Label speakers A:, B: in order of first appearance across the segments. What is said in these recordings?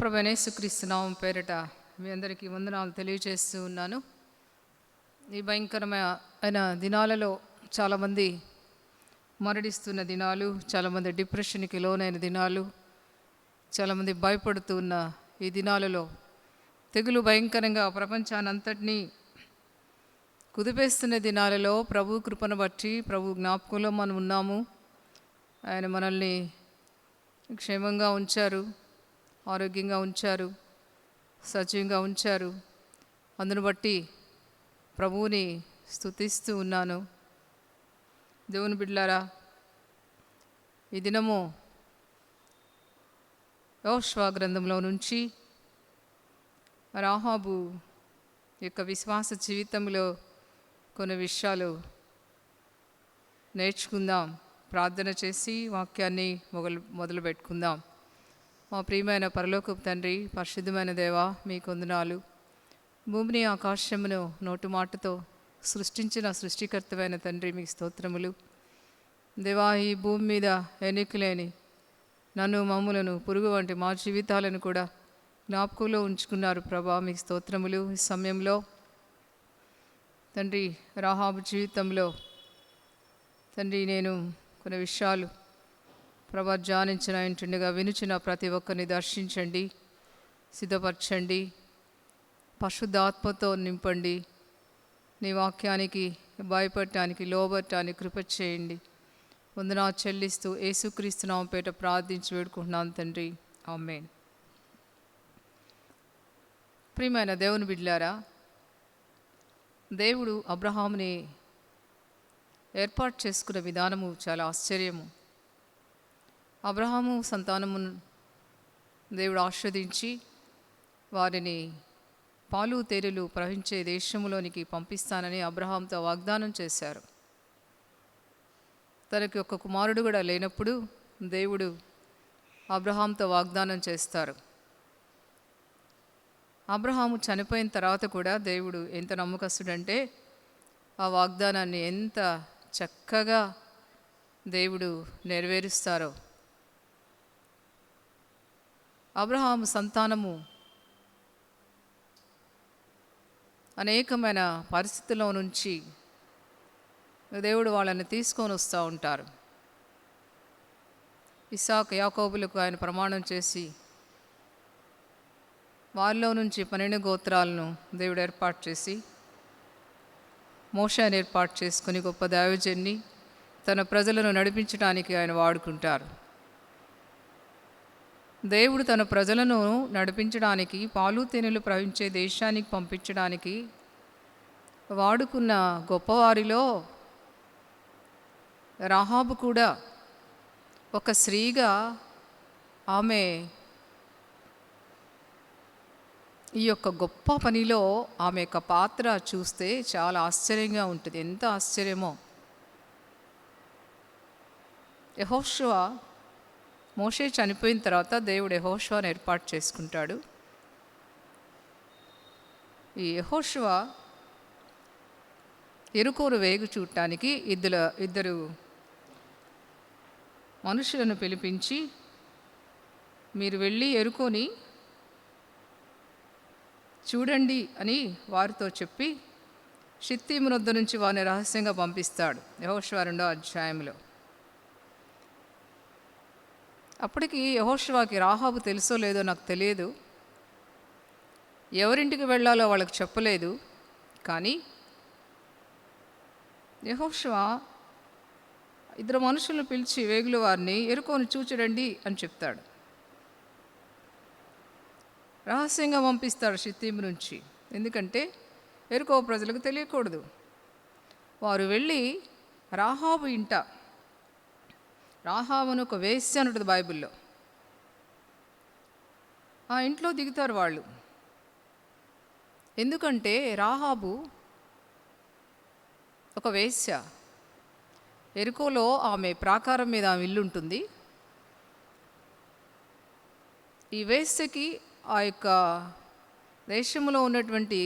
A: ప్రభు యేసుక్రీస్తు నామం పేరిట మీ అందరికీ వందనాలు తెలియజేస్తూ ఉన్నాను. ఈ భయంకరమైన దినాలలో చాలామంది మరణిస్తున్న దినాలు, చాలామంది డిప్రెషన్కి లోనైన దినాలు, చాలామంది భయపడుతున్న ఈ దినాలలో తెగులు భయంకరంగా ప్రపంచానంతటినీ కుదిపేస్తున్న దినాలలో ప్రభు కృపను బట్టి, ప్రభు జ్ఞాపకంలో మనం ఉన్నాము. ఆయన మనల్ని క్షేమంగా ఉంచారు, ఆరోగ్యంగా ఉంచారు, సజీవంగా ఉంచారు. అందును బట్టి ప్రభువుని స్తుతిస్తూ ఉన్నాను. దేవుని బిడ్డలారా, ఈ దినము యోషువ గ్రంథంలో నుంచి రాహాబు యొక్క విశ్వాస జీవితంలో కొన్ని విషయాలు నేర్చుకుందాం. ప్రార్థన చేసి వాక్యాన్ని మొదలు పెట్టుకుందాం. మా ప్రియమైన పరలోకపు తండ్రి, పరిశుద్ధమైన దేవా, మీకు వందనాలు. భూమిని ఆకాశమును నోటు మాటతో సృష్టించిన సృష్టికర్తమైన తండ్రి, మీకు స్తోత్రములు. దేవా, ఈ భూమి మీద ఎన్నికలేని నన్ను, మమ్ములను, పురుగు వంటి మా జీవితాలను కూడా జ్ఞాపకంలో ఉంచుకున్నారు ప్రభా, మీకు స్తోత్రములు. ఈ సమయంలో తండ్రి, రాహాబు జీవితంలో తండ్రి నేను కొన్ని విషయాలు ప్రభా ధ్యానించిన ఇంటుండగా వినుచిన ప్రతి ఒక్కరిని దర్శించండి, సిద్ధపరచండి, పరిశుద్ధాత్మతో నింపండి. నీ వాక్యానికి భయపడటానికి, లోబడటానికి కృప చేయండి. వందనాలు చెల్లిస్తూ యేసుక్రీస్తు నామం పేరిట ప్రార్థించి వేడుకుంటున్నాను తండ్రి, ఆమేన్. ప్రియమైన దేవుని బిడ్డలారా, దేవుడు అబ్రహాముని ఏర్పాటు చేసుకున్న విధానము చాలా ఆశ్చర్యము. అబ్రహాము సంతానమును దేవుడు ఆస్వాదించి వారిని పాలు తేనెలు ప్రవహించే దేశంలోనికి పంపిస్తానని అబ్రహాంతో వాగ్దానం చేశారు. తనకి ఒక కుమారుడు కూడా లేనప్పుడు దేవుడు అబ్రహాంతో వాగ్దానం చేస్తారు. అబ్రహాము చనిపోయిన తర్వాత కూడా దేవుడు ఎంత నమ్మకస్తుడంటే ఆ వాగ్దానాన్ని ఎంత చక్కగా దేవుడు నెరవేరుస్తారో. అబ్రహాము సంతానము అనేకమైన పరిస్థితుల్లో నుంచి దేవుడు వాళ్ళని తీసుకొని వస్తూ ఉంటారు. ఇస్సాకు, యాకోబులకు ఆయన ప్రమాణం చేసి వారిలో నుంచి 12 గోత్రాలను దేవుడు ఏర్పాటు చేసి మోషేని ఏర్పాటు చేసుకుని గొప్ప దైవజన్ని తన ప్రజలను నడిపించడానికి ఆయన వాడుకుంటారు. దేవుడు తన ప్రజలను నడిపించడానికి, పాలు తేనెలు ప్రవహించే దేశానికి పంపించడానికి వాడుకున్న గొప్పవారిలో రాహాబు కూడా ఒక స్త్రీగా ఆమె ఈ యొక్క గొప్ప పనిలో ఆమె యొక్క పాత్ర చూస్తే చాలా ఆశ్చర్యంగా ఉంటుంది. ఎంత ఆశ్చర్యమో! యెహోషువ, మోషే చనిపోయిన తర్వాత దేవుడు యెహోషువను ఏర్పాటు చేసుకుంటాడు. ఈ యెహోషువ యెరికోను వేగు చూడటానికి ఇద్దరు మనుషులను పిలిపించి, మీరు వెళ్ళి యెరికోని చూడండి అని వారితో చెప్పి షిత్తీము వద్ద నుంచి వారిని రహస్యంగా పంపిస్తాడు. యెహోషువ 2వ అధ్యాయంలో. అప్పటికి యెహోషువకి రాహాబు తెలుసో లేదో నాకు తెలియదు, ఎవరింటికి వెళ్ళాలో వాళ్ళకి చెప్పలేదు. కానీ యెహోషువ ఇద్దరు మనుషులను పిలిచి వేగుల వారిని యెరికోను చూచడండి అని చెప్తాడు. రహస్యంగా పంపిస్తాడు షిత్తీము నుంచి. ఎందుకంటే యెరికో ప్రజలకు తెలియకూడదు. వారు వెళ్ళి రాహాబు ఇంట, రాహాబును ఒక వేశ్య అని ఉంటుంది బైబిల్లో, ఆ ఇంట్లో దిగుతారు వాళ్ళు. ఎందుకంటే రాహాబు ఒక వేశ్య. యెరికోలో ఆమె ప్రాకారం మీద ఆమె ఇల్లు ఉంటుంది. ఈ వేశ్యకి ఆ యొక్క దేశంలో ఉన్నటువంటి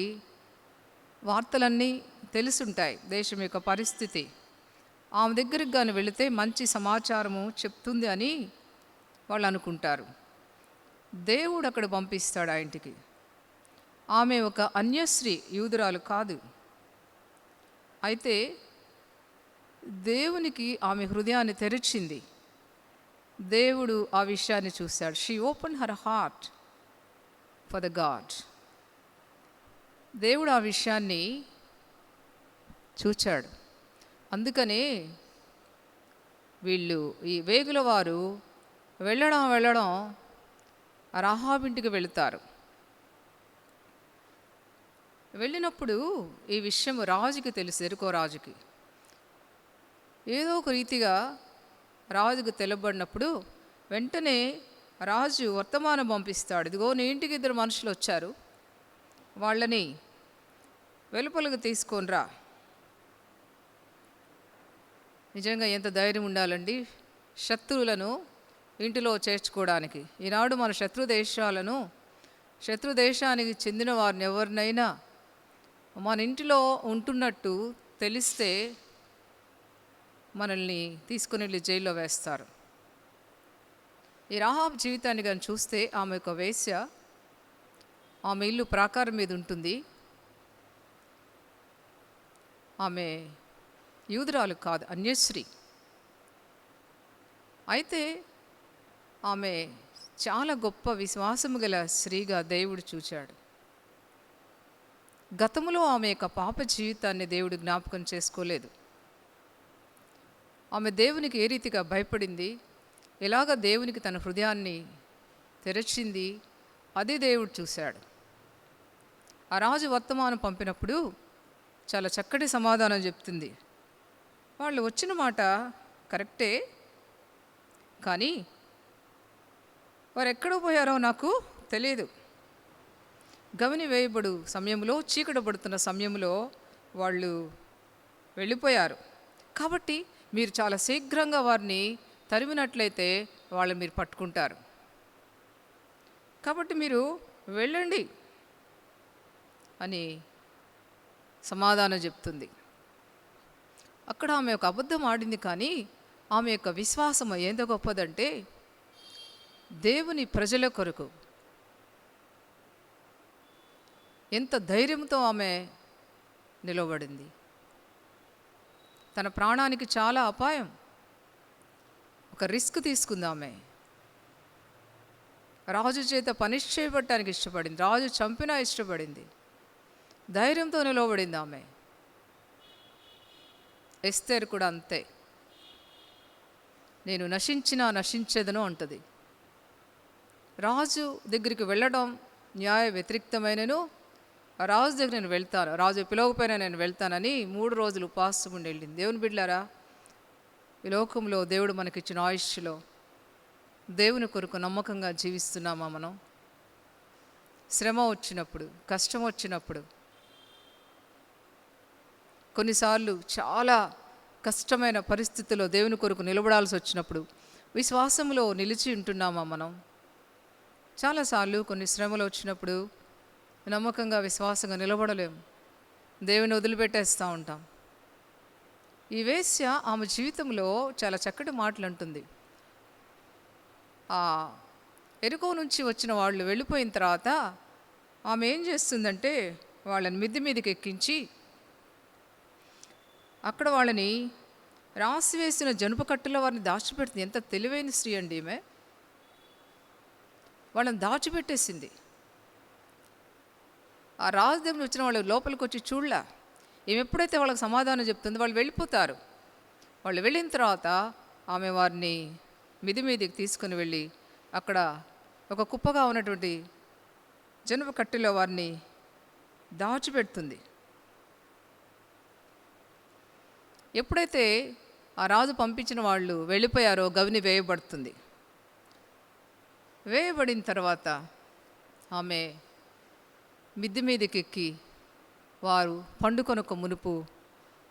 A: వార్తలన్నీ తెలుసుంటాయి, దేశం యొక్క పరిస్థితి. ఆమె దగ్గరికి కానీ వెళితే మంచి సమాచారము చెప్తుంది అని వాళ్ళు అనుకుంటారు. దేవుడు అక్కడ పంపిస్తాడు ఆ ఇంటికి. ఆమె ఒక అన్యస్త్రీ, యూదురాలు కాదు. అయితే దేవునికి ఆమె హృదయాన్ని తెరిచింది. దేవుడు ఆ విషయాన్ని చూశాడు. She open her heart for the God. దేవుడు ఆ విషయాన్ని చూచాడు. అందుకనే వీళ్ళు, ఈ వేగుల వారు వెళ్ళడం రాహాబు ఇంటికి వెళుతారు. వెళ్ళినప్పుడు ఈ విషయం రాజుకి తెలుసు, ఎరుకో రాజుకి. ఏదో ఒక రీతిగా రాజుకు తెలబడినప్పుడు వెంటనే రాజు వర్తమానం పంపిస్తాడు. ఇదిగో నీ ఇంటికి 2 మనుషులు వచ్చారు, వాళ్ళని వెలుపలకు తీసుకొని రా. నిజంగా ఎంత ధైర్యం ఉండాలండి శత్రువులను ఇంటిలో చేర్చుకోవడానికి. ఈనాడు మన శత్రు దేశానికి చెందిన వారిని ఎవరినైనా మన ఇంటిలో ఉంటున్నట్టు తెలిస్తే మనల్ని తీసుకుని వెళ్ళి జైల్లో వేస్తారు. ఈ రాహాబు జీవితాన్ని కానీ చూస్తే ఆమె ఒక వేశ్య. ఆమె ఇల్లు ప్రాకారం మీద ఉంటుంది. ఆమె యూదురాలు కాదు, అన్యశ్రీ. అయితే ఆమె చాలా గొప్ప విశ్వాసము గల స్త్రీగా దేవుడు చూచాడు. గతంలో ఆమె యొక్క పాప జీవితాన్ని దేవుడు జ్ఞాపకం చేసుకోలేదు. ఆమె దేవునికి ఏ రీతిగా భయపడింది, ఎలాగ దేవునికి తన హృదయాన్ని తెరచింది, అది దేవుడు చూశాడు. ఆ రాజు వర్తమానం పంపినప్పుడు చాలా చక్కటి సమాధానం చెప్తుంది. వాళ్ళు వచ్చిన మాట కరెక్టే, కానీ వారు ఎక్కడో పోయారో నాకు తెలియదు. గవిని వేయబడు సమయంలో, చీకటి పడుతున్న సమయంలో వాళ్ళు వెళ్ళిపోయారు. కాబట్టి మీరు చాలా శీఘ్రంగా వారిని తరిమినట్లయితే వాళ్ళని మీరు పట్టుకుంటారు. కాబట్టి మీరు వెళ్ళండి అని సమాధానం చెప్తుంది. అక్కడ ఆమె ఒక అబద్ధం ఆడింది, కానీ ఆమె యొక్క విశ్వాసం ఎంత గొప్పదంటే దేవుని ప్రజల కొరకు ఎంత ధైర్యంతో ఆమె నిలబడింది. తన ప్రాణానికి చాలా అపాయం, ఒక రిస్క్ తీసుకుంది ఆమె. రాజు చేత పనిష్ చేయబడటానికి ఇష్టపడింది, రాజు చంపినా ఇష్టపడింది. ధైర్యంతో నిలబడింది ఆమె. ఎస్తేరు కూడా అంతే. నేను నశించినా నశించేదను అంటది. రాజు దగ్గరికి వెళ్ళడం న్యాయ వ్యతిరిక్తమైనను, రాజు దగ్గర నేను వెళ్తాను, రాజు పిలవకపోయినా నేను వెళ్తానని 3 రోజులు ఉపవాసం ఉండి వెళ్ళింది. దేవుని బిడ్డలారా, ఈ లోకంలో దేవుడు మనకిచ్చిన ఆయుష్లో దేవుని కొరకు నమ్మకంగా జీవిస్తున్నామా? మనం శ్రమ వచ్చినప్పుడు, కష్టం వచ్చినప్పుడు, కొన్నిసార్లు చాలా కష్టమైన పరిస్థితుల్లో దేవుని కొరకు నిలబడాల్సి వచ్చినప్పుడు విశ్వాసంలో నిలిచి ఉంటున్నామా? మనం చాలాసార్లు కొన్ని శ్రమలు వచ్చినప్పుడు నమ్మకంగా విశ్వాసంగా నిలబడలేము, దేవుని వదిలిపెట్టేస్తూ ఉంటాం. ఈ వేశ్య ఆమె జీవితంలో చాలా చక్కటి మాటలు అంటుంది. ఆ ఎరుకో నుంచి వచ్చిన వాళ్ళు వెళ్ళిపోయిన తర్వాత ఆమె ఏం చేస్తుందంటే వాళ్ళని మిద్ది మీదకి ఎక్కించి అక్కడ వాళ్ళని రాసివేసిన జనుప కట్టులో వారిని దాచిపెడుతుంది. ఎంత తెలివైన స్త్రీ అండి ఈమె. వాళ్ళని దాచిపెట్టేసింది. ఆ రాజు దగ్గర వచ్చిన వాళ్ళు లోపలికి వచ్చి చూడలే. ఈమె ఎప్పుడైతే వాళ్ళకి సమాధానం చెప్తుందో వాళ్ళు వెళ్ళిపోతారు. వాళ్ళు వెళ్ళిన తర్వాత ఆమె వారిని మిది మీదికి తీసుకుని వెళ్ళి అక్కడ ఒక కుప్పగా ఉన్నటువంటి జనుప కట్టెలో వారిని దాచిపెడుతుంది. ఎప్పుడైతే ఆ రాజు పంపించిన వాళ్ళు వెళ్ళిపోయారో గవిని వేయబడుతుంది. వేయబడిన తర్వాత ఆమె మిద్ది మీదకి ఎక్కి వారు పండుకొనొక మునుపు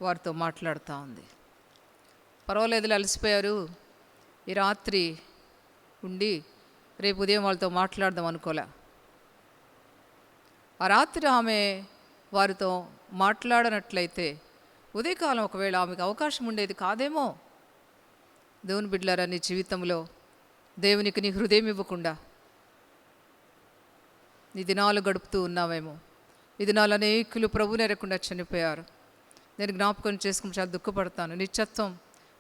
A: వారితో మాట్లాడుతూ ఉంది. పర్వాలేదులే, అలసిపోయారు, ఈ రాత్రి ఉండి రేపు ఉదయం వాళ్ళతో మాట్లాడదాం అనుకోలే. ఆ రాత్రి ఆమె వారితో మాట్లాడనట్లయితే ఉదయకాలం ఒకవేళ ఆమెకు అవకాశం ఉండేది కాదేమో. దేవుని బిడ్డలారా, నీ జీవితంలో దేవునికి నీ హృదయం ఇవ్వకుండా ఈ దినాలు గడుపుతూ ఉన్నామేమో. ఈ దినాలు అనేకులు ప్రభువుని ఎరగకుండా చనిపోయారు. నేను జ్ఞాపకం చేసుకుని చాలా దుఃఖపడతాను.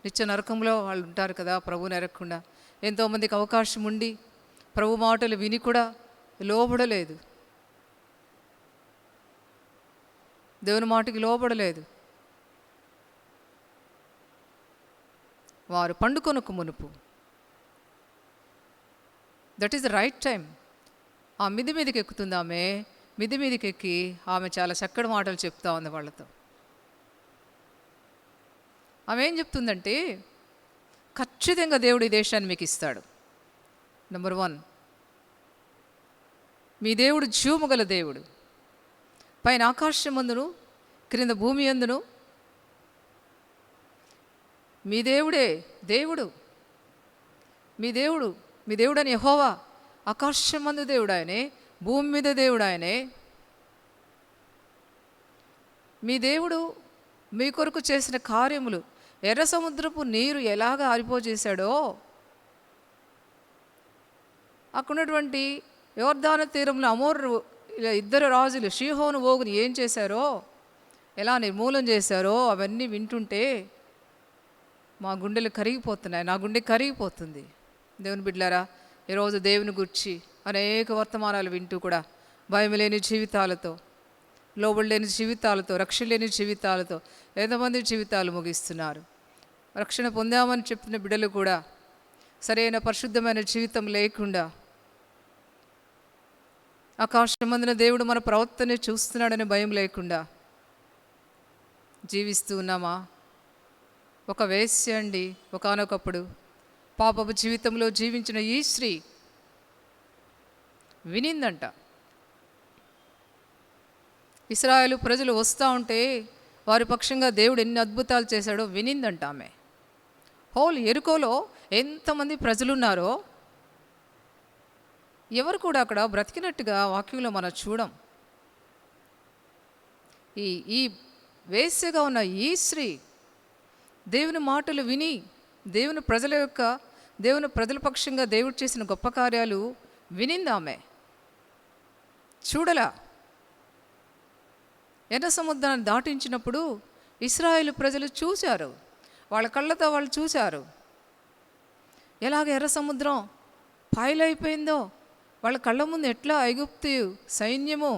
A: నిత్య నరకంలో వాళ్ళు ఉంటారు కదా ప్రభువుని ఎరగకుండా. ఎంతోమందికి అవకాశం ఉండి ప్రభు మాటలు విని కూడా లోబడలేదు, దేవుని మాటకి లోబడలేదు. వారు పండుకొనకు మునుపు, that is the right time. ఆ మిది మీదకి ఎక్కుతుంది ఆమె. మిది మీదకి ఎక్కి ఆమె చాలా చక్కటి మాటలు చెప్తా ఉంది వాళ్ళతో. ఆమె ఏం చెప్తుందంటే, ఖచ్చితంగా దేవుడు ఈ దేశాన్ని మీకు ఇస్తాడు. నెంబర్ 1, మీ దేవుడు జీవము గల దేవుడు. పైన ఆకాశమందును క్రింద భూమి అందును మీ దేవుడే దేవుడు. మీ దేవుడు అని యెహోవా. ఆకాశమందు దేవుడు ఆయనే, భూమి మీద దేవుడు ఆయనే. మీ దేవుడు మీ కొరకు చేసిన కార్యములు, ఎర్ర సముద్రపు నీరు ఎలాగ ఆరిపోజేశాడో, అక్కడున్నటువంటి యోర్దాను తీరంలో అమోరు ఇద్దరు రాజులు షీహోను ఓగుని ఏం చేశారో, ఎలా నిర్మూలన చేశారో అవన్నీ వింటుంటే మా గుండెలు కరిగిపోతున్నాయి. నా గుండె కరిగిపోతుంది. దేవుని బిడ్డలారా, ఈరోజు దేవుని గురించి అనేక వర్తమానాలు వింటూ కూడా భయం లేని జీవితాలతో, లోబడలేని జీవితాలతో, రక్షణ లేని జీవితాలతో ఎంతమంది జీవితాలు ముగిస్తున్నారు. రక్షణ పొందామని చెప్పిన బిడ్డలు కూడా సరైన పరిశుద్ధమైన జీవితం లేకుండా, ఆకాశమందున దేవుడు మన ప్రవర్తన చూస్తున్నాడని భయం లేకుండా జీవిస్తూ ఉన్నామా? ఒక వేశ్య అండి, ఒకానొకప్పుడు పాపపు జీవితంలో జీవించిన ఈ స్త్రీ వినిందంట. ఇశ్రాయేలు ప్రజలు వస్తూ ఉంటే వారి పక్షంగా దేవుడు ఎన్ని అద్భుతాలు చేశాడో వినిందంట ఆమె. హోల్ ఎరుకోలో ఎంతమంది ప్రజలున్నారో ఎవరు కూడా అక్కడ బ్రతికినట్టుగా వాక్యంలో మనం చూడం. ఈ వేశ్యగా ఉన్న ఈ స్త్రీ దేవుని మాటలు విని దేవుని ప్రజల పక్షంగా దేవుడు చేసిన గొప్ప కార్యాలు వినింది ఆమె. చూడలా. ఎర్ర సముద్రాన్ని దాటించినప్పుడు ఇశ్రాయేలు ప్రజలు చూశారు, వాళ్ళ కళ్ళతో వాళ్ళు చూశారు ఎలాగ ఎర్ర సముద్రం పాయలైపోయిందో. వాళ్ళ కళ్ళ ముందు ఎట్లా ఐగుప్తు సైన్యము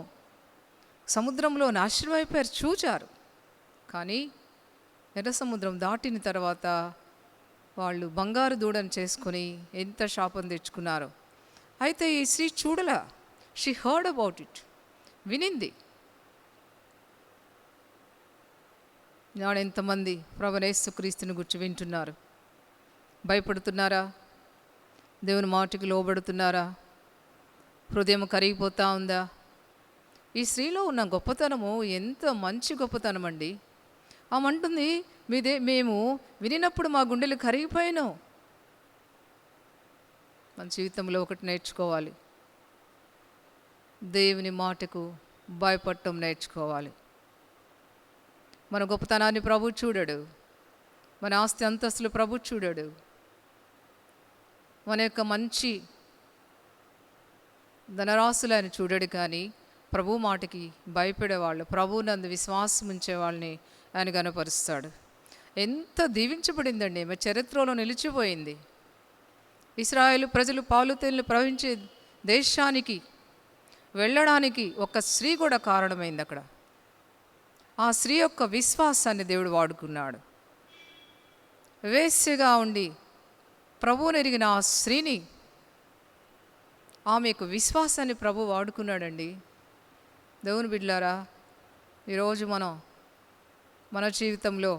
A: సముద్రంలో నాశనం అయిపోయారు చూచారు. కానీ ఎర్ర సముద్రం దాటిన తర్వాత వాళ్ళు బంగారు దూడను చేసుకొని ఎంత శాపం తెచ్చుకున్నారు. అయితే ఈ స్త్రీ చూడలా. షీ హర్డ్ అబౌట్ ఇట్, వినింది. నాడు ఎంతమంది ప్రభువైన యేసుక్రీస్తుని గురించి వింటున్నారు? భయపడుతున్నారా? దేవుని మాటకి లోబడుతున్నారా? హృదయం కరిగిపోతూ ఉందా? ఈ స్త్రీలో ఉన్న గొప్పతనము ఎంత మంచి గొప్పతనం అండి. ఆమె అంటుంది, మేము వినినప్పుడు మా గుండెలు కరిగిపోయాను. మన జీవితంలో ఒకటి నేర్చుకోవాలి, దేవుని మాటకు భయపడటం నేర్చుకోవాలి. మన గొప్పతనాన్ని ప్రభు చూడడు, మన ఆస్తి అంతస్తులు ప్రభు చూడడు, మన యొక్క మంచి ధనరాశులు ఆయన చూడడు. కానీ ప్రభు మాటకి భయపడేవాళ్ళు, ప్రభు నందు విశ్వాసం ఉంచే వాళ్ళని ఆయన గనపరుస్తాడు. ఎంత దీవించబడిందండి, మా చరిత్రలో నిలిచిపోయింది. ఇశ్రాయేలు ప్రజలు పాలు తేనెలు ప్రవహించే దేశానికి వెళ్ళడానికి ఒక స్త్రీ కూడా కారణమైంది. అక్కడ ఆ స్త్రీ యొక్క విశ్వాసాన్ని దేవుడు వాడుకున్నాడు. వేశ్యగా ఉండి ప్రభువుని ఎరిగిన ఆ స్త్రీని, ఆమె యొక్క విశ్వాసాన్ని ప్రభు వాడుకున్నాడండి. దేవుని బిడ్డలారా, ఈరోజు మన జీవితంలో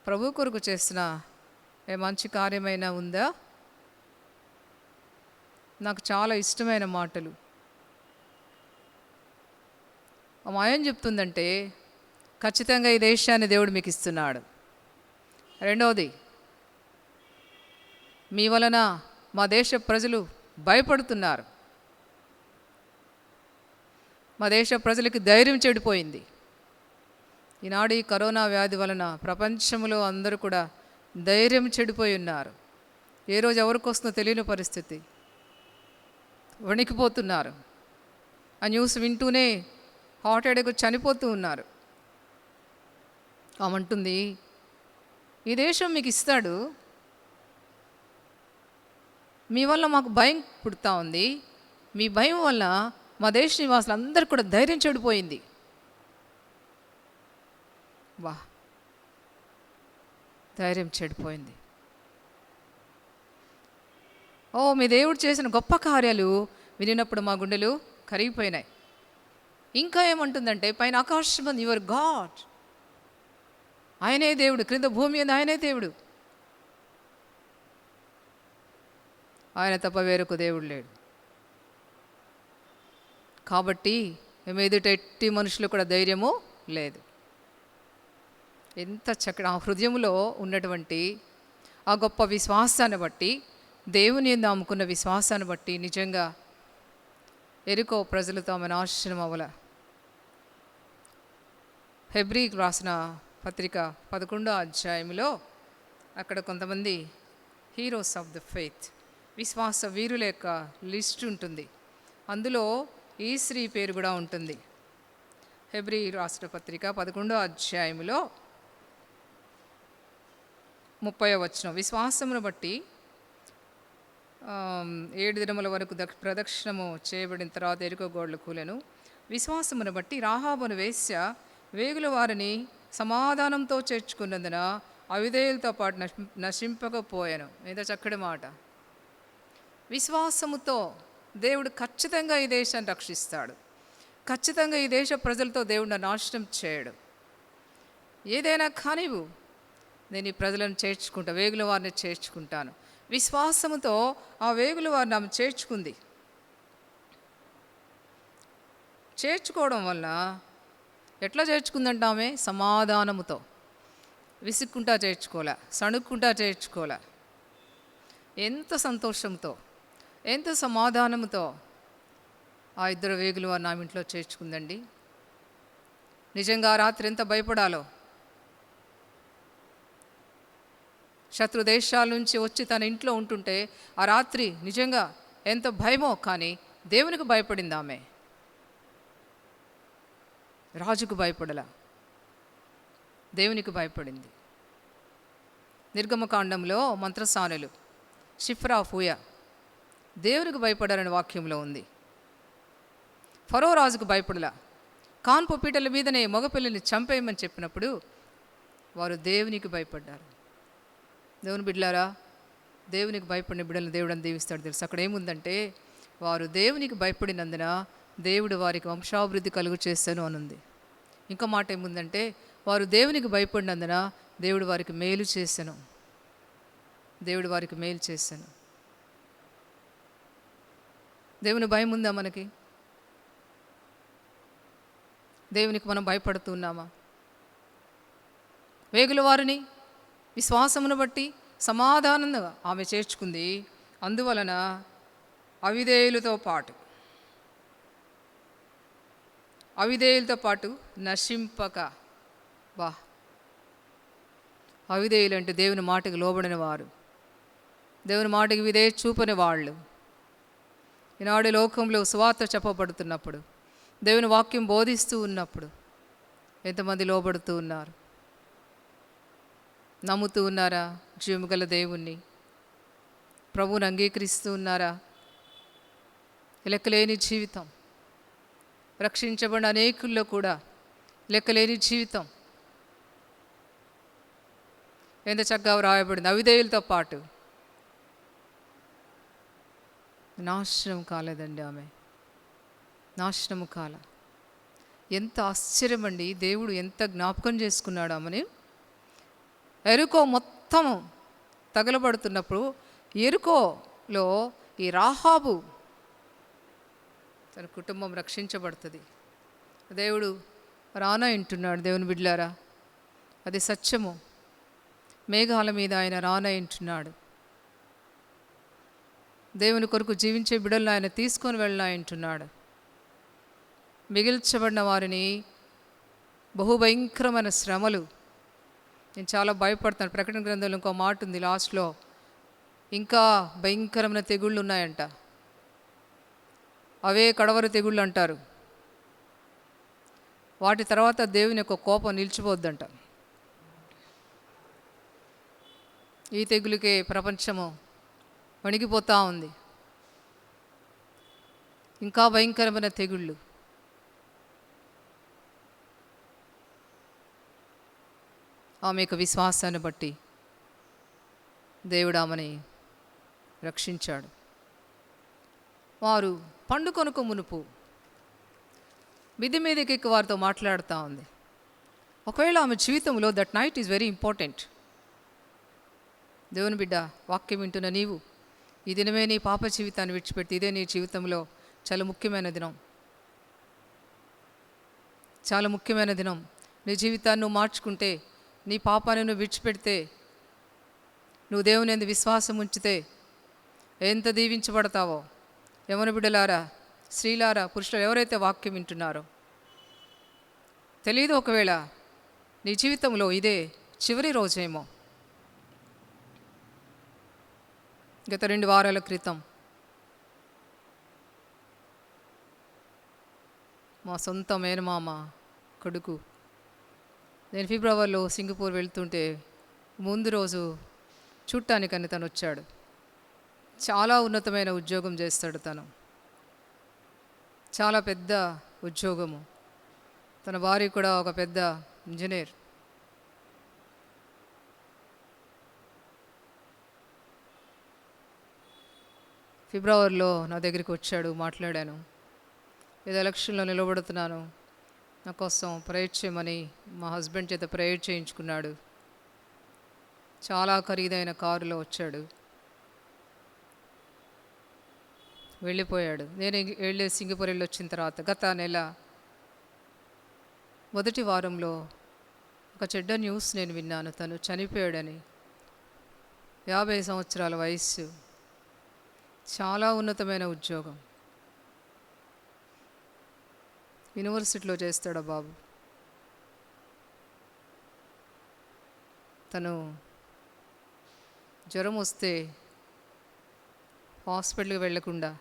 A: ప్రభు కొరకు చేసిన ఏ మంచి కార్యమైనా ఉందా? నాకు చాలా ఇష్టమైన మాటలు. ఆమె ఏం చెప్తుందంటే, ఖచ్చితంగా ఈ దేశాన్ని దేవుడు మీకు ఇస్తున్నాడు. రెండవది, మీ వలన మా దేశ ప్రజలు భయపడుతున్నారు. మా దేశ ప్రజలకి ధైర్యం చెడిపోయింది. ఈనాడు ఈ కరోనా వ్యాధి వలన ప్రపంచంలో అందరూ కూడా ధైర్యం చెడిపోయి ఉన్నారు. ఏ రోజు ఎవరికి వస్తుందో తెలియని పరిస్థితి, వణికిపోతున్నారు. ఆ న్యూస్ వింటూనే హార్ట్ అటాక్ చనిపోతూ ఉన్నారు. ఆమంటుంది, ఈ దేశం మీకు ఇస్తాడు, మీ వల్ల మాకు భయం పుడతా ఉంది, మీ భయం వల్ల మా దేశ నివాసులు అందరికీ కూడా ధైర్యం చెడిపోయింది. వా, ధైర్యం చెడిపోయింది. ఓ, మీ దేవుడు చేసిన గొప్ప కార్యాలు వినినప్పుడు మా గుండెలు కరిగిపోయినాయి. ఇంకా ఏమంటుందంటే, పైన ఆకాశం యువర్ గాడ్, ఆయనే దేవుడు, క్రింద భూమి ఉంది ఆయనే దేవుడు, ఆయన తప్ప వేరొక దేవుడు లేడు. కాబట్టి మేము ఎదుట ఎట్టి మనుషులు కూడా ధైర్యము లేదు. ఎంత చక్కటి ఆ హృదయంలో ఉన్నటువంటి ఆ గొప్ప విశ్వాసాన్ని బట్టి, దేవుని యందు నమ్ముకున్న విశ్వాసాన్ని బట్టి నిజంగా ఎరికో ప్రజలు తమ నాశనం అవ్వల. హెబ్రీకి రాసిన పత్రిక 11వ అధ్యాయంలో అక్కడ కొంతమంది హీరోస్ ఆఫ్ ద ఫెయిత్, విశ్వాస వీరుల యొక్క లిస్ట్ ఉంటుంది. అందులో ఈ స్త్రీ పేరు కూడా ఉంటుంది. హెబ్రీ రాష్ట్ర పత్రిక 11వ అధ్యాయంలో 30వ వచనం, విశ్వాసమును బట్టి 7 దినముల వరకు ప్రదక్షిణము చేయబడిన తర్వాత ఎరుకో గోడలు కూలెను. విశ్వాసమును బట్టి రాహాబును వేశ్య వేగుల వారిని సమాధానంతో చేర్చుకున్నందున అవిధేయులతో పాటు నశింపకపోయాను. ఏదో చక్కటి మాట. విశ్వాసముతో దేవుడు ఖచ్చితంగా ఈ దేశాన్ని రక్షిస్తాడు. ఖచ్చితంగా ఈ దేశ ప్రజలతో దేవుడిని నాశనం చేయడు. ఏదైనా కానివు, నేను ఈ ప్రజలను చేర్చుకుంటా, వేగుల వారిని చేర్చుకుంటాను. విశ్వాసముతో ఆ వేగుల వారిని ఆమె చేర్చుకుంది. చేర్చుకోవడం వల్ల ఎట్లా చేర్చుకుందంట ఆమె? సమాధానముతో. విసుక్కుంటా చేర్చుకోలే, సణుక్కుంటా చేర్చుకోలే. ఎంత సంతోషంతో, ఎంత సమాధానంతో ఆ ఇద్దరు వేగులు వారు నా ఇంట్లో చేర్చుకుందండి. నిజంగా ఆ రాత్రి ఎంత భయపడాలో. శత్రు దేశాల నుంచి వచ్చి తన ఇంట్లో ఉంటుంటే ఆ రాత్రి నిజంగా ఎంత భయమో. కానీ దేవునికి భయపడింది ఆమె, రాజుకు భయపడలా, దేవునికి భయపడింది. నిర్గమకాండంలో మంత్రసానులు షిఫ్రా ఫూయ దేవునికి భయపడారని వాక్యంలో ఉంది. ఫరో రాజుకు భయపడలా. కాన్పు పీటల మీదనే మగపిల్లని చంపేయమని చెప్పినప్పుడు వారు దేవునికి భయపడ్డారు. దేవుని బిడ్డలారా, దేవునికి భయపడిన బిడ్డలను దేవుడని దీవిస్తాడు తెలుసు. అక్కడ ఏముందంటే, వారు దేవునికి భయపడినందున దేవుడు వారికి వంశాభివృద్ధి కలుగు చేశాను అనుంది. ఇంకో మాట ఏముందంటే, వారు దేవునికి భయపడినందున దేవుడు వారికి మేలు చేశాను, దేవుడు వారికి మేలు చేశాను. దేవుని భయం ఉందా మనకి? దేవునికి మనం భయపడుతున్నామా? వేగుల వారిని విశ్వాసమును బట్టి సమాధానంగా ఆమె చేర్చుకుంది. అందువలన అవిధేయులతో పాటు నశింపక. బా, అవిధేయులు అంటే దేవుని మాటకి లోబడిన వారు, దేవుని మాటకి విధేయ చూపని వాళ్ళు. ఈనాడు లోకంలో సువార్త చెప్పబడుతున్నప్పుడు, దేవుని వాక్యం బోధిస్తూ ఉన్నప్పుడు ఎంతమంది లోబడుతూ ఉన్నారు? నమ్ముతూ ఉన్నారా జీవము గల దేవుణ్ణి? ప్రభువుని అంగీకరిస్తూ ఉన్నారా? లెక్కలేని జీవితం, రక్షించబడిన అనేకుల్లో కూడా లెక్కలేని జీవితం. ఎంత చక్కగా వ్రాయబడింది, అవిధేయులతో పాటు నాశనం కాలేదండి ఆమె, నాశనము కాల. ఎంత ఆశ్చర్యం అండి! దేవుడు ఎంత జ్ఞాపకం చేసుకున్నాడు ఆమెని. ఎరుకో మొత్తము తగలబడుతున్నప్పుడు ఎరుకోలో ఈ రాహాబు తన కుటుంబం రక్షించబడుతుంది. దేవుడు రానా వింటున్నాడు. దేవుని బిడ్డలారా, అది సత్యము. మేఘాల మీద ఆయన రానా వింటున్నాడు. దేవుని కొరకు జీవించే బిడ్డలను ఆయన తీసుకొని వెళ్ళినా వింటున్నాడు. మిగిల్చబడిన వారిని బహుభయంకరమైన శ్రమలు. నేను చాలా భయపడతాను. ప్రకటన గ్రంథంలో ఇంకో మాట ఉంది లాస్ట్లో, ఇంకా భయంకరమైన తెగుళ్ళు ఉన్నాయంట. అవే కడవర తెగుళ్ళు అంటారు. వాటి తర్వాత దేవుని యొక్క కోపం నిలిచిపోద్దంట. ఈ తెగులుకే ప్రపంచము వణికిపోతూ ఉంది. ఇంకా భయంకరమైన తెగుళ్ళు. ఆమె యొక్క విశ్వాసాన్ని బట్టి దేవుడు ఆమెని రక్షించాడు. వారు పండుకొనకు మునుపు మిది మీదకి వారితో మాట్లాడుతూ ఉంది. ఒకవేళ ఆమె జీవితంలో that night is very important. దేవుని బిడ్డ, వాక్యం వింటున్న నీవు ఈ దినమే నీ పాప జీవితాన్ని విడిచిపెట్టి ఇదే నీ జీవితంలో చాలా ముఖ్యమైన దినం. చాలా ముఖ్యమైన దినం. నీ జీవితాన్ని నువ్వు మార్చుకుంటే, నీ పాపాన్ని నువ్వు విడిచిపెడితే, నువ్వు దేవుని యందు విశ్వాసం ఉంచితే ఎంత దీవించబడతావో. యవన బిడ్డలారా, స్త్రీలారా, పురుషులు ఎవరైతే వాక్యం వింటున్నారో, తెలియదు ఒకవేళ నీ జీవితంలో ఇదే చివరి రోజేమో. గత 2 వారాల క్రితం మా సొంత మేనమామ కొడుకు, నేను ఫిబ్రవరిలో సింగపూర్ వెళ్తుంటే ముందు రోజు చూడటానికని తను వచ్చాడు. చాలా ఉన్నతమైన ఉద్యోగం చేస్తాడు తను, చాలా పెద్ద ఉద్యోగము. తన భార్య కూడా ఒక పెద్ద ఇంజనీర్. ఫిబ్రవరిలో నా దగ్గరికి వచ్చాడు, మాట్లాడాను. ఏదో ఎలక్షన్లో నిలబడుతున్నాను, నా కోసం ప్రేయర్ చేయమని మా హస్బెండ్ చేత ప్రేయర్ చేయించుకున్నాడు. చాలా ఖరీదైన కారులో వచ్చాడు, వెళ్ళిపోయాడు. నేను సింగపూర్ వెళ్ళి వచ్చిన తర్వాత గత నెల మొదటి వారంలో ఒక చెడ్డ న్యూస్ నేను విన్నాను. తను చనిపోయాడని. 50 సంవత్సరాల వయస్సు, చాలా ఉన్నతమైన ఉద్యోగం, యూనివర్సిటీలో చేస్తాడు బాబు. తను జ్వరం వస్తే హాస్పిటల్కి వెళ్ళకుండా,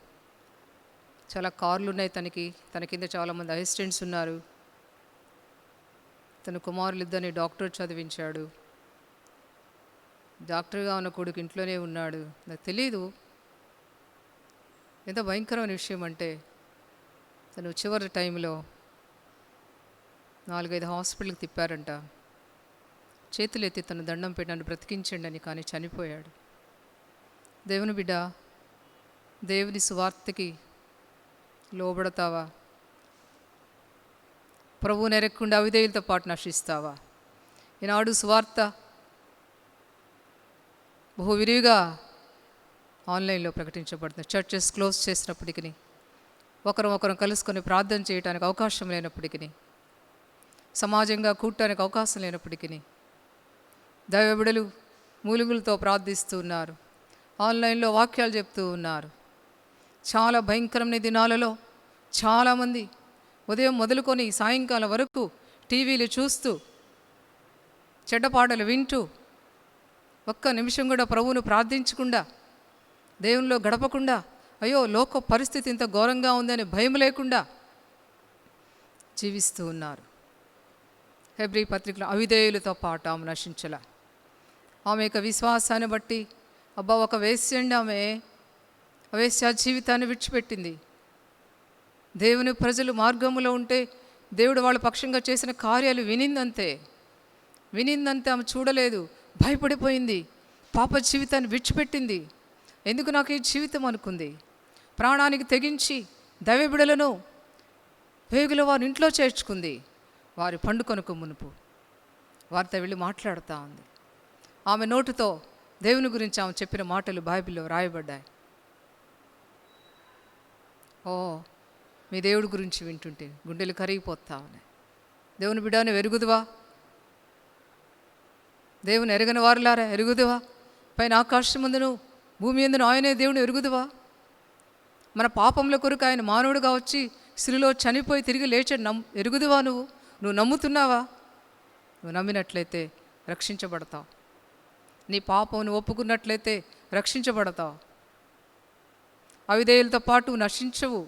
A: చాలా కార్లు ఉన్నాయి తన కింద చాలామంది అసిస్టెంట్స్ ఉన్నారు. తన కుమారులిద్దరిని డాక్టర్ చదివించాడు. డాక్టర్గా ఉన్న కొడుకు ఇంట్లోనే ఉన్నాడు. నాకు తెలీదు ఎంత భయంకరమైన విషయం అంటే, తను చివరి టైంలో 4-5 హాస్పిటల్కి తిప్పారంట. చేతులు ఎత్తి తను దండం పెట్టి నన్ను బ్రతికించండి అని, కానీ చనిపోయాడు. దేవుని బిడ్డ, దేవుని సువార్తకి లోబడతావా? ప్రభువు నెరక్కుండా అవిధేయులతో పాటు నశిస్తావా? ఈనాడు సువార్త బహువిరివిగా ఆన్లైన్లో ప్రకటించబడుతుంది. చర్చెస్ క్లోజ్ చేసినప్పటికీ, ఒకరు కలుసుకొని ప్రార్థన చేయడానికి అవకాశం లేనప్పటికీ, సమాజంగా కూడటానికి అవకాశం లేనప్పటికీ, దైవ బిడ్డలు మూలుగులతో ప్రార్థిస్తూ ఉన్నారు, ఆన్లైన్లో వాక్యాలు చెప్తూ ఉన్నారు. చాలా భయంకరమైన దినాలలో చాలామంది ఉదయం మొదలుకొని సాయంకాలం వరకు టీవీలు చూస్తూ, చెడ్డపాటలు వింటూ, ఒక్క నిమిషం కూడా ప్రభువును ప్రార్థించకుండా, దేవునిలో గడపకుండా, అయ్యో లోక పరిస్థితి ఇంత ఘోరంగా ఉందని భయం లేకుండా జీవిస్తూ ఉన్నారు. హెబ్రీ పత్రికలో అవిధేయులతో పాటు ఆమె నశించల. ఆమె యొక్క విశ్వాసాన్ని బట్టి, అబ్బా ఒక వేశ్యండి, ఆమె వేశ్య జీవితాన్ని విడిచిపెట్టింది. దేవుని ప్రజలు మార్గంలో ఉంటే దేవుడు వాళ్ళ పక్షంగా చేసిన కార్యాలు వినిందంతే ఆమె చూడలేదు, భయపడిపోయింది, పాప జీవితాన్ని విడిచిపెట్టింది. ఎందుకు నాకు ఈ జీవితం అనుకుంది. ప్రాణానికి తెగించి దైవ బిడ్డలను వేగుల వారి ఇంట్లో చేర్చుకుంది. వారి పండుకొనకు మునుపు వారితో వెళ్ళి మాట్లాడుతూ ఉంది. ఆమె నోటితో దేవుని గురించి ఆమె చెప్పిన మాటలు బైబిల్లో రాయబడ్డాయి. ఓ, మీ దేవుడి గురించి వింటుంటే గుండెలు కరిగిపోతా ఉన్నాయి. దేవుని బిడ్డను ఎరుగుదువా? దేవుని ఎరగని వారులారా ఎరుగుదువా? పైన ఆకాశమందును భూమి ఎందును ఆయనే దేవుని ఎరుగుదువా? మన పాపముల కొరకు ఆయన మానవుడుగా వచ్చి శిలువలో చనిపోయి తిరిగి లేచాడు ఎరుగుదువా? నువ్వు నమ్ముతున్నావా? నువ్వు నమ్మినట్లయితే రక్షించబడతావు. నీ పాపం నువ్వు ఒప్పుకున్నట్లయితే రక్షించబడతావు. అవిధేయులతో పాటు నశించవు.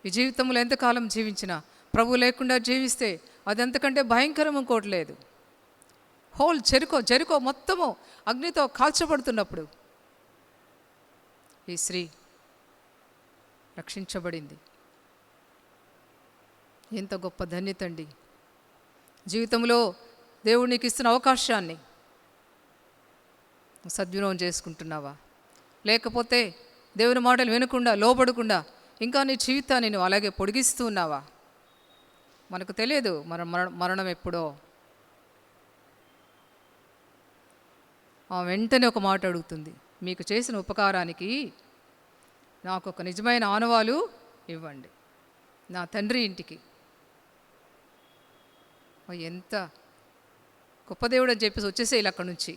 A: ఈ జీవితంలో ఎంతకాలం జీవించినా ప్రభు లేకుండా జీవిస్తే అది ఎంతకంటే భయంకరం ఇంకోటి లేదు. జెరికో మొత్తము అగ్నితో కాల్చబడుతున్నప్పుడు ఈ స్త్రీ రక్షించబడింది. ఎంత గొప్ప ధన్యత అండి! జీవితంలో దేవుడు నీకు ఇస్తున్న అవకాశాన్ని సద్వినియోగం చేసుకుంటున్నావా? లేకపోతే దేవుని మాటలు వినకుండా, లోబడకుండా ఇంకా నీ జీవితాన్ని నువ్వు అలాగే పొడిగిస్తూ ఉన్నావా? మనకు తెలియదు మరణం ఎప్పుడో. వెంటనే ఒక మాట అడుగుతుంది, మీకు చేసిన ఉపకారానికి నాకు ఒక నిజమైన ఆనవాలు ఇవ్వండి నా తండ్రి ఇంటికి. ఎంత గొప్ప దేవుడు అని చెప్పేసి వచ్చేసేయాలి అక్కడి నుంచి.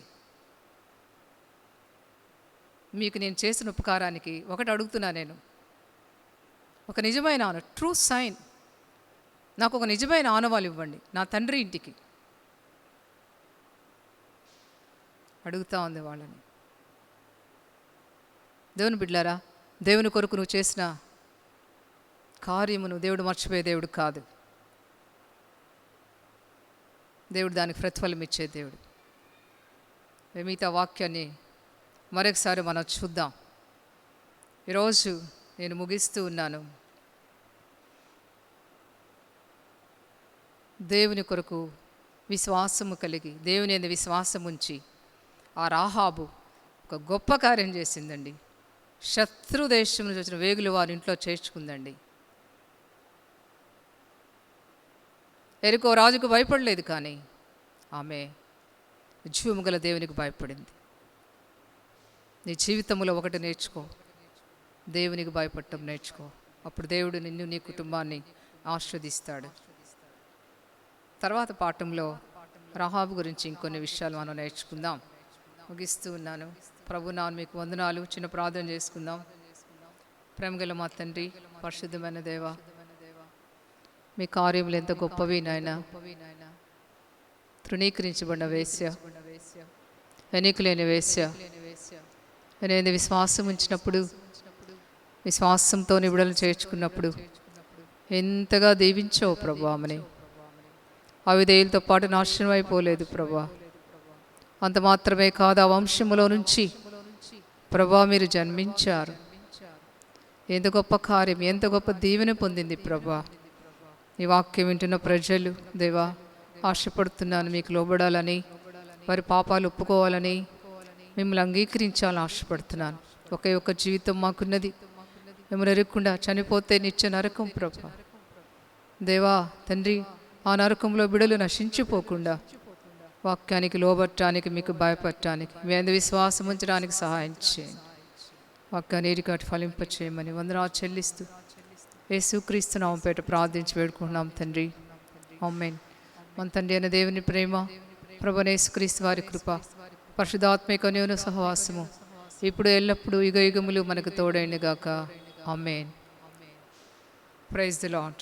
A: మీకు నేను చేసిన ఉపకారానికి ఒకటి అడుగుతున్నా, నేను ఒక నిజమైన ట్రూ సైన్, నాకు ఒక నిజమైన ఆనవాలు ఇవ్వండి నా తండ్రి ఇంటికి. అడుగుతా ఉంది వాళ్ళని. దేవుని బిడ్డలారా, దేవుని కొరకు నువ్వు చేసిన కార్యమును దేవుడు మర్చిపోయే దేవుడు కాదు. దేవుడు దానికి ప్రతిఫలం ఇచ్చే దేవుడు. మిగతా వాక్యాన్ని మరొకసారి మనం చూద్దాం. ఈరోజు నేను ముగిస్తూ ఉన్నాను. దేవుని కొరకు విశ్వాసము కలిగి, దేవుని యందు విశ్వాసం ఉంచి ఆ రాహాబు ఒక గొప్ప కార్యం చేసిందండి. శత్రు దేశం నుంచి వచ్చిన వేగులు వారి ఇంట్లో చేర్చుకుందండి. ఎరికో రాజుకు భయపడలేదు, కానీ ఆమె జీవము గల దేవునికి భయపడింది. నీ జీవితంలో ఒకటి నేర్చుకో, దేవునికి భయపడటం నేర్చుకో. అప్పుడు దేవుడు నిన్ను, నీ కుటుంబాన్ని ఆశీర్వదిస్తాడు. తర్వాత పాఠంలో రాహాబు గురించి ఇంకొన్ని విషయాలు మనం నేర్చుకుందాం. ముగిస్తూ ఉన్నాను. ప్రభు నాన్న మీకు వందనాలు. చిన్న ప్రార్థన చేసుకుందాం. ప్రేమగల మా తండ్రి, పరిశుద్ధమైన దేవ, మీ కార్యములు ఎంత గొప్పవి నాయనా. తృణీకరించబడిన వేశ్య, ఎన్నికలేని వేశ్య, నేను విశ్వాసం ఉంచినప్పుడు, విశ్వాసంతో విడుదల చేర్చుకున్నప్పుడు ఎంతగా దీవించావు ప్రభు. ఆమెని అవిధేయులతో పాటు నాశనం అయిపోలేదు ప్రభా. అంత మాత్రమే కాదు, ఆ వంశములో నుంచి ప్రభా మీరు జన్మించారు. ఎంత గొప్ప కార్యం, ఎంత గొప్ప దీవెన పొందింది ప్రభా. ఈ వాక్యం వింటున్న ప్రజలు దేవా, ఆశపడుతున్నాను మీకు లోబడాలని, వారి పాపాలు ఒప్పుకోవాలని, మిమ్మల్ని అంగీకరించాలని ఆశపడుతున్నాను. ఒకే ఒక్క జీవితం మాకున్నది, మిమ్మల్ని ఎరగకుండా చనిపోతే నిత్య నరకం ప్రభా. దేవా తండ్రి, ఆ నరకంలో బిడలు నశించిపోకుండా వాక్యానికి లోబట్టడానికి, మీకు భయపడటానికి, మీ అందు విశ్వాసం ఉంచడానికి సహాయం చేయండి. వాక్యాన్ని ఏరికాటి ఫలింపచేయమని వందనాలు చెల్లిస్తూ యేసుక్రీస్తు నామముపేట ప్రార్థించి వేడుకుంటున్నాం తండ్రి. ఆమేన్. మన తండ్రి అయిన దేవుని ప్రేమ, ప్రభువైన యేసుక్రీస్తు వారి కృప, పరిశుద్ధాత్మిక అన్యోన్య సహవాసము ఇప్పుడు ఎల్లప్పుడూ యుగ యుగములు మనకు తోడైనగాక. ఆమేన్. Praise the lord.